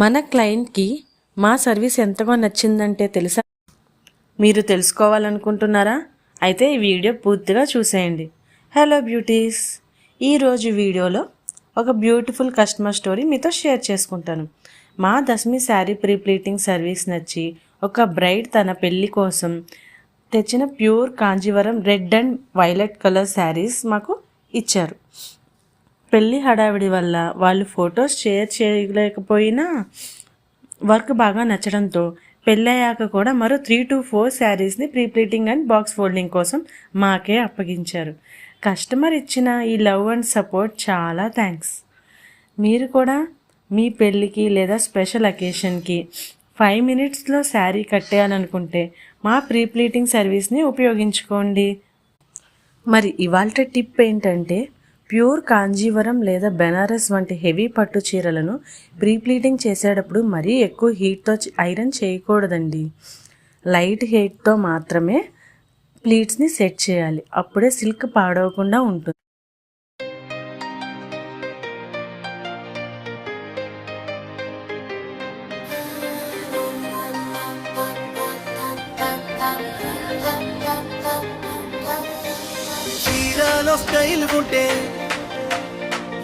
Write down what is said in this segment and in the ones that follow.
మన క్లయింట్కి మా సర్వీస్ ఎంతగా నచ్చిందంటే తెలుసా? మీరు తెలుసుకోవాలనుకుంటున్నారా? అయితే ఈ వీడియో పూర్తిగా చూసేయండి. హలో బ్యూటీస్, ఈరోజు వీడియోలో ఒక బ్యూటిఫుల్ కస్టమర్ స్టోరీ మీతో షేర్ చేసుకుంటాను. మా దశమి శారీ ప్రీప్లీటింగ్ సర్వీస్ నచ్చి ఒక బ్రైడ్ తన పెళ్ళి కోసం తెచ్చిన pure Kanjeevaram red and violet colour saris మాకు ఇచ్చారు. పెళ్ళి హడావిడి వల్ల వాళ్ళు ఫొటోస్ షేర్ చేయలేకపోయినా వర్క్ బాగా నచ్చడంతో పెళ్ళయ్యాక కూడా మరో 3 to 4 శారీస్ని ప్రీప్లీటింగ్ అండ్ బాక్స్ ఫోల్డింగ్ కోసం మాకే అప్పగించారు. కస్టమర్ ఇచ్చిన ఈ లవ్ అండ్ సపోర్ట్ చాలా థ్యాంక్స్. మీరు కూడా మీ పెళ్ళికి లేదా స్పెషల్ అకేషన్కి 5 minutesలో శారీ కట్టేయాలనుకుంటే మా ప్రీప్లీటింగ్ సర్వీస్ని ఉపయోగించుకోండి. మరి ఇవాల్టి టిప్ ఏంటంటే, ప్యూర్ కాంజీవరం లేదా బెనారస్ వంటి హెవీ పట్టు చీరలను ప్రీప్లీటింగ్ చేసేటప్పుడు మరీ ఎక్కువ హీట్తో ఐరన్ చేయకూడదండి. లైట్ హీట్తో మాత్రమే ప్లీట్స్ని సెట్ చేయాలి. అప్పుడే సిల్క్ పాడవకుండా ఉంటుంది. స్టైల్ ఉంటే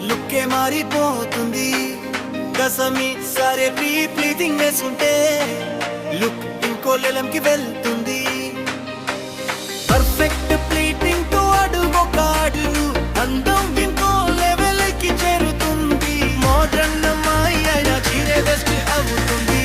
లుక్కే మారిపోతుంది. దశమి సారే ప్రీప్లీటింగ్ వేసుంటే లుక్ ఇంకో లెవెల్కి వెళ్తుంది. పర్ఫెక్ట్ ప్లీటింగ్ తో అడుగు కాడు అందం ఇంకో లెవెల్కి చేరుతుంది. మోడ్రన్ అమ్మాయి అయినా చీరే బెస్ట్ అవుతుంది.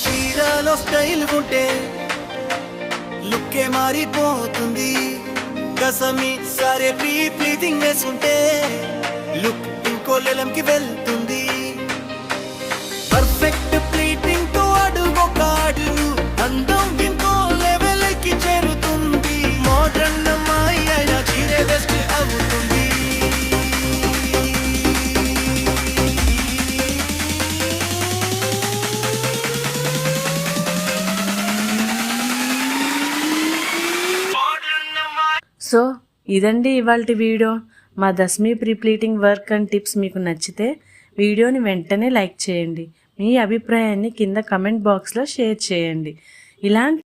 చీరలో స్టైల్ ఉంటే లుక్కే మారిపోతుంది. దశమి సారే ప్రీప్లీటింగ్ వేసుంటే లుక్ ఇంకో లెవెల్కి వెళ్తుంది. పర్ఫెక్ట్ ప్లీటింగ్ తో అడుగు కాడు అందం ఇంకో లెవెల్కి చేరుతుంది. మోడ్రన్ అమ్మాయి అయినా చీరే బెస్ట్ అవుతుంది. సో ఇదండి ఇవాల్టి వీడియో. మా దశమి ప్రీప్లీటింగ్ వర్క్ అండ్ టిప్స్ మీకు నచ్చితే వీడియోని వెంటనే లైక్ చేయండి. మీ అభిప్రాయాన్ని కింద కమెంట్ బాక్స్లో షేర్ చేయండి. ఇలాంటి